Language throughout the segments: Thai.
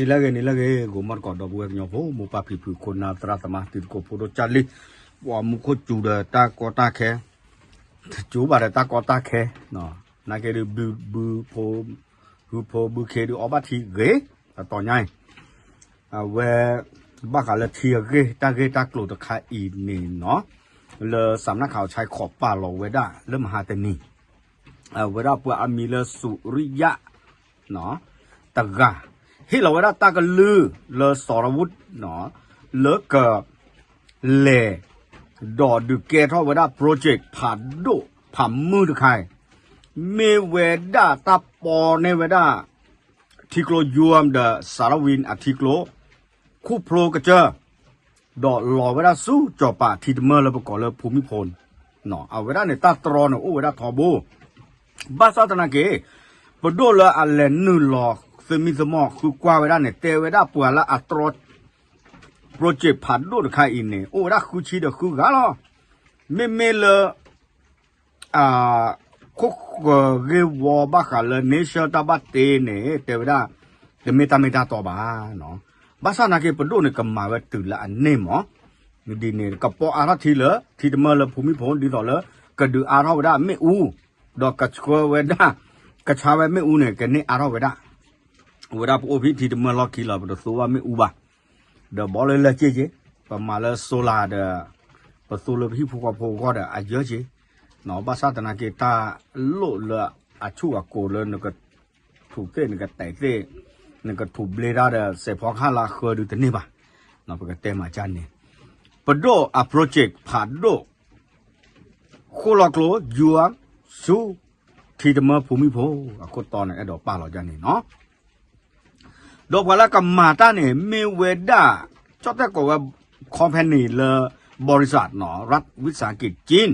lagi gomar kau dah buat nyobo mu papi pu kona teratama tidur podo cali wah mu ko juda tak kota ke coba ada tak kota ke no nak ke bu po ke di obat hi ge atau nyai we bakal thi ge tak lo tak kai ini no le สำนักข่าวชายขอบป่าเราเวด้าเริ่มหาแต่นี่เวด้าเพื่ออามีเลสุริยะเนาะตะกะให้เราเวด้าตากะลือเลสรวุฒิเนาะเลกะเลดอดูเกทอเวด้าโปรเจกต์ผ่านโดผ่านมือตะไคเมเวด้าตาปอในเวด้าทิโกยูมเดสารวินอทิโกคู่โปรกะเจอดอหล่อเวลาสู้จอป่าทีเมอร์แล้วประกอบแล้วภูมิพลเนาะเอาเวลาในตาตรอนโอ้เวลาทอโบบาซาตนาเกปดโลละอันเลนนูหล่อซึมิสมอคือกว่าเวลาในเตเวลาปัวละอัตรอโปรเจกต์ผ่านโลดใครอินเนี่ยโอ้เวลาคือชีเดคือกาลเมเลคุกเกวอบาคาเลเนเชอร์ตาบัตเตเนี่ยเตเวลาเดเมตาต่อบ้าเนาะบาซานาเกปโดเนี่ยกำมาไว้ตื่นละอันเน่หมอดีเนี่ยกับปออาราทีเลทีเดเมอร์ละภูมิพลดีต่อเลยกระดูอาราเวด้าไม่อูดอกกระชัวเวด้ากระชาไว้ไม่อูเนี่ยกันนี่อาราเวด้าเวด้าโอพิทีเดเมอร์ล็อกคีละประตูว่าไม่อูบ่ะเดบอลเลยละเจ๊ประมาณละโซลาเดประตูเลยพี่ผู้กับผู้ก็เดอาเยอะเจ๊เนาะบาซาตนาเกตาโลละอาชูอาโกเลยเนี่ยก็ถูกเต้เนี่ยก็แตกเต้นั่นก็ถูกเบลดาเดเสพอข้าลาเคยดูแต่นี่ป่ะเราไปกันเต็มอาจารย์เนี่ยปดโดอะโปรเจกต์ผ่านโดโคลอกโลยัวสูที่จะมาภูมิโพก็ตอนนั้นไอ้ดอกป้าเราจะนี่เนาะดอกว่าแล้วกับมาตาเนี่ยเมเวด้าชอบแต่ก็ว่าคอมพานีเลบริษัทเนาะรัฐวิสาหกิจจีน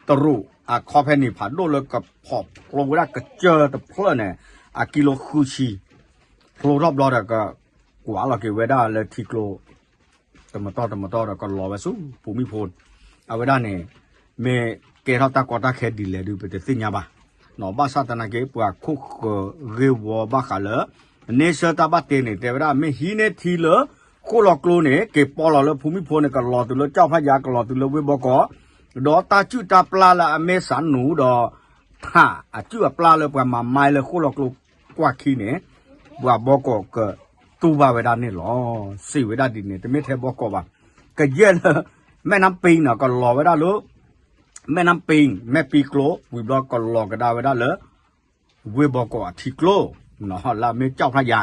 ตรุคอมพานีผ่านโดเลยกับพอบลงเวลาก็เจอแต่เพลินเนี่ยกิโลคูชีโครอบรอดก็กว่าเราเก็บไว้ได้เลยทีโครแต่มาต่อแล้วก็รอไว้สู้ภูมิพลเอาไว้ได้เนี่ยเมเกทับตากอตาแค่ดีเลยดูไปแต่สิ่งยังบ้าหนอบาซาตนาเก็บว่าคุกเรียวบ้าขาเลยเนเชอร์ตาบัตเตเนี่ยแต่เวลาไม่ฮีเนทีเลยโคลอกโลเนี่ยเก็บปอเราเลยภูมิพลเนี่ยก็รอตัวเลยเจ้าพระยาก็รอตัวเลยเวบอกอดอตาจุตาปลาละเมสันหนูดอท่าจุปลาเลยประมาณไม่เลยโคลอกโลกว่าขี้เนี่ยว่าบอกก็ตู้บาเวดานี่หรอสี่เวดาดิเนี่ยแต่ไม่แทบบอกว่าก็เย็นแม่น้ำปิงน่ะก็รอเวดาเลยแม่น้ำปิงแม่ปีโกลวิบล็อกก็รอก็ได้เวดาเลยเวบอกว่าทีโกลเนาะละไม่เจ้าพระยา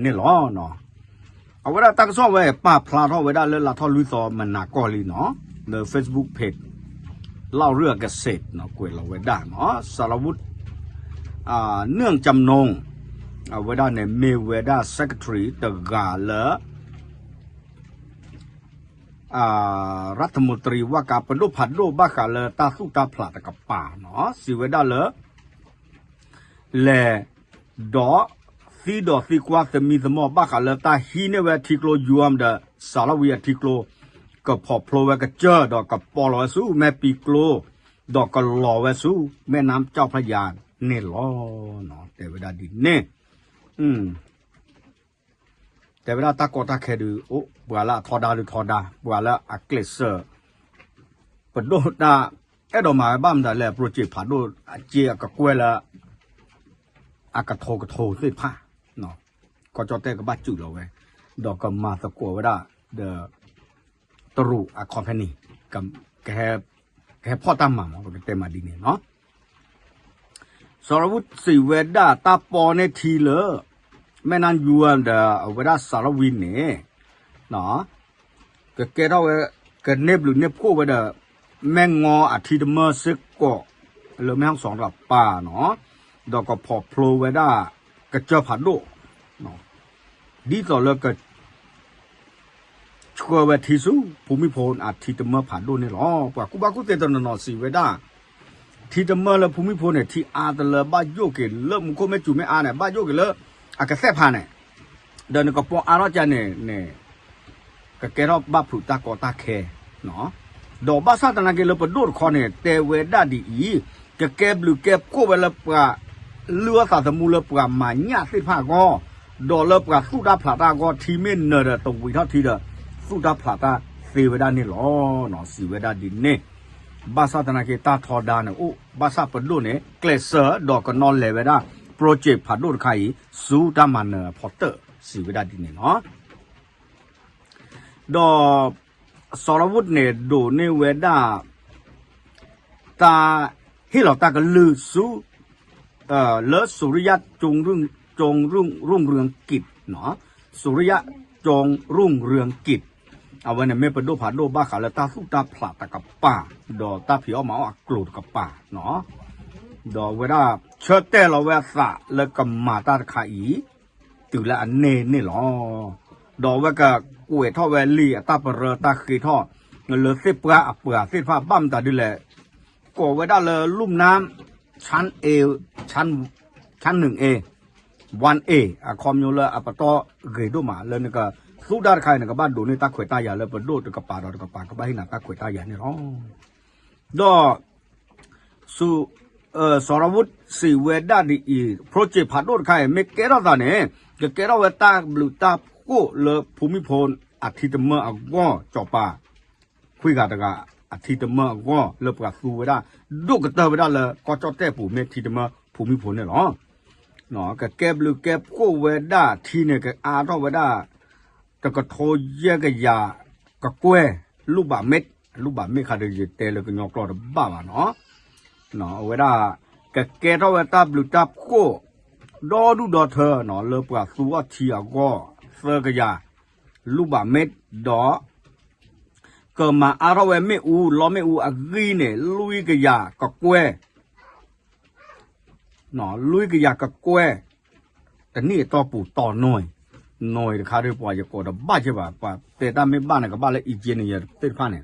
นี่หรอเนาะเอาเวดาตั้งซ่อไว้ป้าพลาท่อเวดาเลยละท่อลุยซอมันหนักกอลีเนาะใน Facebook Page เล่าเรื่องเกษตรเนาะกวยเราเวดาเนาะสารวุฒิเนื่องจำนงเอาไว้ได้ในเมเวด้า Secretary ตะกาเลรัฐมนตรีว่าการปนุพันธ์โลบ้าขาเลตาสู้ตาผลาตะกับป่าเนาะสิเวด้าเลดอซีกว่าจะมีสมอบ้าขาเลตาฮีเนเวทิโกลยูมเดสารวิทิโกลกับพอโปรเวกเจอดอกกับปอลอสู้แม่ปีโกลดอกกับลอเวสู้แม่น้ำเจ้าพระยาเนี่ยล้อเนาะแต่เวลาดีเนี่ยแต่เวลาตากอตาแค่ดูโอ้บัวละทอดาหรือทอดาบัวละอักเลเซอร์ปดโดดาไอ้ดอกไม้บ้ามแต่แหละโปรเจกต์ผ่านโดเจียกับกล้วยละอากาโทสิผ้าเนาะก็จอดแต่กับบ้าจุเราไว้ดอกกับมาตะกัวไว้ได้เดอตรูอะคอมพานีกับแค่พ่อตามมาหมอเป็นเต็มมาดีเนี่ยเนาะสารวุฒิสิเวด้าตาปอในทีเลแม่นันยูอันเดเวด้าสารวินเนี่ยเนาะก็แกเราก็เนบหรือเนบคู่ไว้เดแม่งออาทิตย์เมื่อซึกก็เลยแม่ทั้งสองกับป่าเนาะดอกก็พอโผล่ไว้ได้ก็เจอผัดโดเนาะดีต่อเลยก็ช่วยไว้ที่สู้ภูมิพลอาทิตย์เมื่อผัดโดนี่หรอป่ะกูบ้ากูเตะตอนนอนสิเวด้าที่จะมาแล้วภูมิพลเนี่ยที่อาตเลบ้าโยกเกลเริ่มก็ไม่จู่ไม่อาเนี่ยบ้าโยกเกลอากาศแซ่บผ่านเนี่ยเดินก็ปออารจาเนี่ยก็แกเราบ้าผุตากอตาแคเนาะดอกบ้าซาตนาเกลปดคอเนี่ยแต่เวด้าดีก็แกบหรือแกบก็เวลาปะเลือสาสมูลปะมาญาสิผ้าก็ ดอลลาร์ปะสุดาพลาตาก็ทีเมนเนอร์ตวิทัทีเดสุดาพลาตาเซเวดานี่หรอเนาะสีเวดาดินเนบาซาตนาเกตาทอดาเนี่ยโอ้บาซาปดูเนี่ยเกลเซอร์ดอกก็นอนเลเวดาโปรเจกต์ผัดดูใครสุดามันเนอร์พอเตอร์สีเวดาดินเนาะดอสรวุฒิเนี่ยดูในเวดาตาให้เราตาก็ลือสู้เลสุริยะจงรุ่งเรืองกิจเนาะสุริยะจงรุ่งเรืองกิจเอาไว้เนี่ยไม่เป็นโดผาโดบ้าขาแล้วตาสู้ตาผลัดตากับป่าดอตาผิวหมาอักกรูดกับป่าเนาะดอเวลาเชิดเตเราเวสะแล้วก็มาตาขาอีตื่นละอันเน่หรอดอเวก็กวยท่อเวลีตาเปรตาขีท่อเงินเหลือเสียเปลือกเปลือกเสียผ้าบั้มตาดิแหละก็เวลาเลยลุ่มน้ำชั้นเอชั้นหนึ่งเอวันเออะคอมยูเลอะปะตอเกดูมาเลยนี่ก็สุดาใครนี่ก็บ้านดูนี่ตาขวยตายาเลยปะโดดกับป่าดอกกับป่าก็บ้านน่ะตาขวยตายานี่อ๋อดอสุสรวุฒิสีเวดาดีอีโปรเจกต์ผัดโดดใครไม่เกล้าตาเนี่ยก็เกล้าเวตาบลูตากูเลยภูมิพลอาทิตย์เมื่อก็จอป่าคุยกันตะกะอาทิตย์เมื่อก็เลยประกาศสูเวดาดูกเตอเวดาเลยก็จอแต่ปู่เมทิตย์เมื่อภูมิพลเนี่ยหรอเนาะก็แกบลูแกบกูเวดาทีเนี่ยก็อาทอเวดาแต่ก็โทเยก็ยาก็กล้วยลูกบาเม็ดคาเดยเตเลยก็ยอกรอดบ้าเนาะเวดาก็แกทอเวดาบลูตากูดอดูดอเธอเนาะเลยประกาศสูว่าทีอ่ะก็เซก็ยาลูกบาเม็ดดอก็มาอาราเวไม่อูล้อไม่อูอะกีเนี่ยลุยก็ยาก็กล้วยเนาะลุยก็อยากกับกล้วยแต่นี่ต่อปู่ต่อหน่อยคาเรียกว่าจะกอดบ้าใช่ป่ะป่ะแต่ถ้าไม่บ้านก็บ้านเลยอีเจเนี่ยติดพันเนี่ย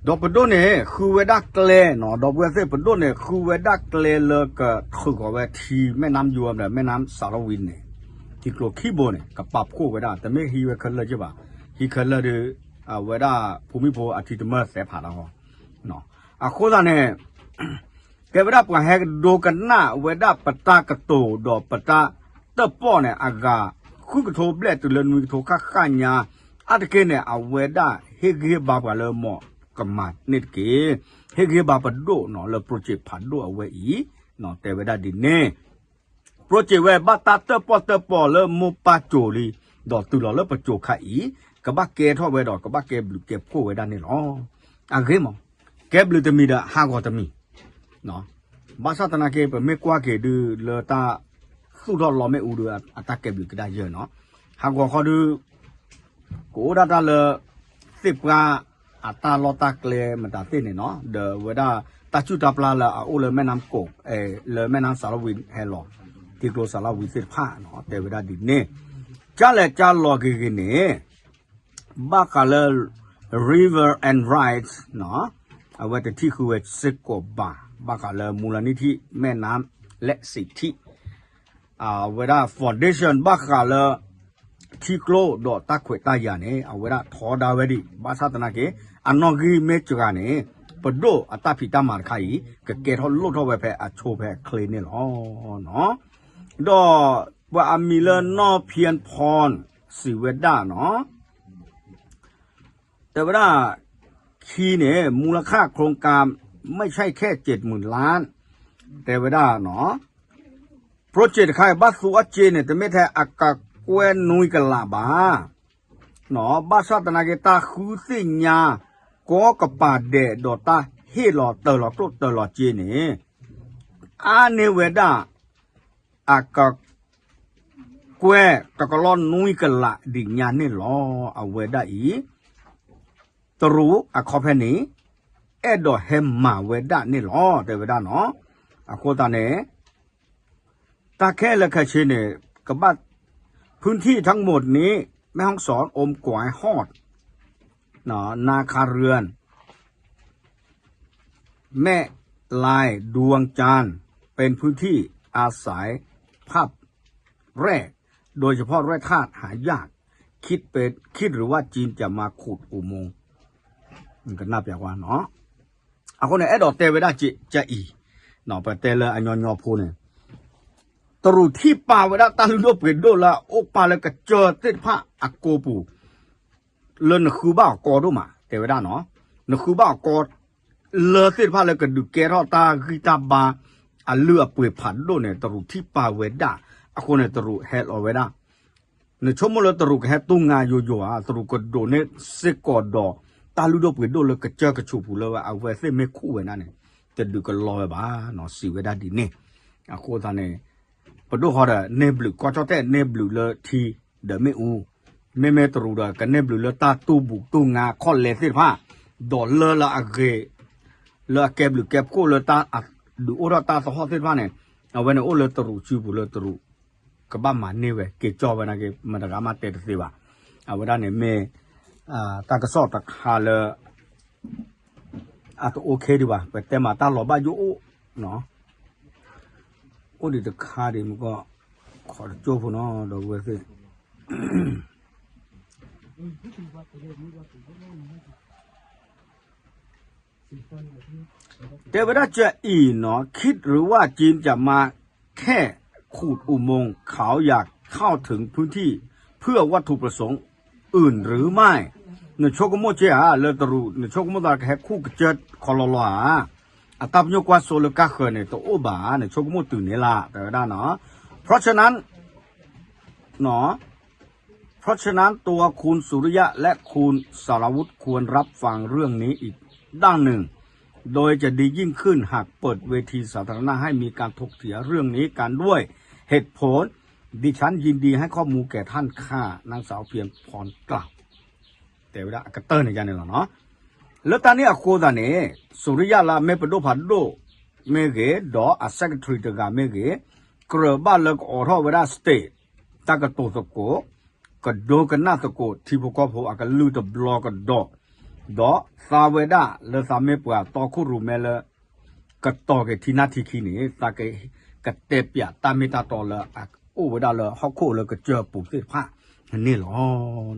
ดอกประดูเนี่ยคือเวดาเกลเนาะดอกเวสประดูเนี่ยคือเวดาเกลเลยก็คือกับเวทีแม่น้ำยวมเนี่ยแม่น้ำสารวินเนี่ยที่กลัวขี้โบเนี่ยกับปับคู่เวดาแต่ไม่ฮีเวคัลเลยใช่ป่ะฮีคัลเลยเวดาภูมิพลอาทิตย์เมื่อเสียผ่านแล้วเนาะโคตรเนี่ยแกเวลาปะแหกดูกันหน้าเวลาปะตากระโตดอกปะตาเตป้อเนี่ยอากาคุกโทเบลตุเลนุยโทข้าข้าญาอัดเกเนี่ยเอาเวลาเฮเกบาปะเลหมอกำมัดนิดเกเฮเกบาปะโดเนาะเลยโปรเจกต์ผัดโดเอาไว้อีเนาะแต่เวลาดินเนี่ยโปรเจกต์เวบาตาเตป้อเลยโมปาโจลีดอกตุลเลยปะโจข้าอีกับบ้าเกทอเวดอกกับบ้าเกบลูเก็บคู่เวลานี่เนาะอันเกมั้งเก็บลูตมีดะหากอตมีเนาะบาซาตนาเกปไม่กว่าเกดูเลตาสุดรอไม่อูดูอัตาเก็บอยู่ก็ได้เยอะเนาะหากว่าเขาดูกูดัตาเลสิบกว่าอัตาลอตาเกลมันตาเต้นเนาะเดเวดาตาจุดาปลาละโอเลแม่น้ำกกเลแม่น้ำสารวินเฮลอที่โกสารวินสิผ้าเนาะแต่เวดาดินเนี่ยจ้าเลยจ้าลอกิกิเนี่ยบาคาเล river and rights เนาะเอาไว้แต่ที่คือเวสิโกบาบากาเลมูลนิธิแม่น้ำและสิทธิเวลาฟอนเดชั่นบากาเลที่โกลดอตาขวยตายาเนี่ยเอาเวลาทอดาวดีบาสาตนาเกอันนอกีเมจกาเนี่ยปดโดอัตาพิตามาร์ไคก็เกทอลุทอเวเพอโชเพคลีนี่หรอเนาะดอว่ามีเลนอเพียนพรสิเวดาเนาะแต่เวลาคีเนี่ยมูลค่าโครงการไม่ใช่แค่70,000 ล้านแต่เวลาเนาะโปรเจกต์ใครบัสสุอัจเจเนี่ยแต่ไม่แท้อากาเวนนุยกันละบ้าเนาะบาสตนาเกตาคูสิญาก็กปาเดดอตาเฮลอเตลอโตเตลอเจเนี่ยอาเนเวดาอากาเวตะกลอนนุยกันละดิญาเนี่ยลอเอาเวดาอีตรูอะคอเพนีเอดอเฮมมาเวดานี่หรอแต่เวดาเนาะอะโคตาเนี่ยตาแค่ละแค่เชเนี่ยกับบ้านพื้นที่ทั้งหมดนี้แม่ห้องสอนอมกวายฮอดเนาะนาคาเรือนแม่ลายดวงจันทร์เป็นพื้นที่อาศัยภาพแร่โดยเฉพาะแร่ธาตุหายากคิดหรือว่าจีนจะมาขุดอุโมงค์มันก็น่าแปลกว่าเนาะคนเนี่ยไอ้ดอกเตเวดาจะอีเนาะไปเตเลยอันยอพูเนี่ย ตรุที่ป่าเวลาตาลุโนเปโดละโอปาเลยก็เจอติดผ้าอโกปูเลนคือบ้ากอดูมาแต่เวลาเนาะนคือบ้ากอเลติดผ้าเลยก็ดูแกรอตากีตาบาอันเลือป่วยผัดโดเนี่ยตรุที่ป่าเวดาอโกเนี่ยตรุเฮลเวดาเนี่ยชมเลยตรุแค่ตุ้งงานโยอ่ะตรุก็โดเนี่ยเสกอดอตาลุโนเปโดเลยก็เจอกระชูปูเลยว่าเอาไว้เสไม่คู่เวนั่นเนี่ยจะดูก็ลอยบ้าเนาะสิเวดาดีเนี่ยอโกตาเนี่ยปดูเขาเด้อเนบลูก็จะแต่เนบลูเลยทีเดไม่อูไม่ตรูเด้อกันเนบลูเลยตาตูบุกตูงาคอนเลสิผ้าดอลเลอร์ละอเกเลยเก็บลูเก็บกู้เลยตาดูโอราตาสะฮอสิผ้าเนี่ยเอาไว้ในโอเลยตรูชิบุเลยตรูก็บ้ามันนี่เว้ยเกจอไปนะเกมันตะกามาเตะสิวะเอาไว้ด้านเนี่ยเมตากระสอบตะคาเลยตัวโอเคดีว่ะแต่มาตาหล่อบ้าอยู่เนาะโอ้ดิตะคาดิมันก็ขอโจ้พวกน้องดอกเวสิแต่เวลาจะเนาะคิดหรือว่าจีนจะมาแค่ขูดอุโมงค์เขาอยากเข้าถึงพื้นที่เพื่อวัตถุประสงค์อื่นหรือไม่เนโชกโมเจาเลตรูเนโชกโมตาแค่คู่เจิดคอลลาอาตับยกว่าโซลกาเขเนี่ยตัวโอบาเนี่ยชกมุตื่นเนี่ยละแต่ได้เนาะเพราะฉะนั้นเนาะเพราะฉะนั้นตัวคุณสุริยะและคุณสารวุฒิควรรับฟังเรื่องนี้อีกด้านหนึ่งโดยจะดียิ่งขึ้นหากเปิดเวทีสาธารณะให้มีการถกเถียงเรื่องนี้กันด้วยเหตุผลดิฉันยินดีให้ข้อมูลแก่ท่านข้านางสาวเพียงพรกล่าวแต่เวลากระเตอร์ในยันเนี่ยเนาะแล้วตอนนี้อโคตาเนี่ยสุริยะละเมปโดพัดโดเมเกดออัสเซกทรีตกาเมเกกระบาลกออร์เวดาสเตตตากระโตสโกกระโดกันนาสโกที่พวกเขาอากันลูตบล็อกกระโดซาเวดาเลสาเมปวาตอคุรุเมลกระโตกที่นาทีคีนี่ตากกระเตปยาตาเมตาตอลโอเวดาเลฮอกโคเลกระเจอปุกสิผ้านี่หรอ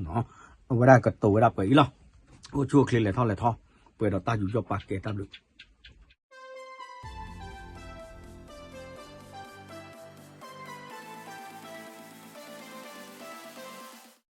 เนาะเวดากระโตเวดาไปอีหรอโอ้ชั่วเคลียร์เลยท่อเปิดเราตาอยู่ยอปากเกตับลึก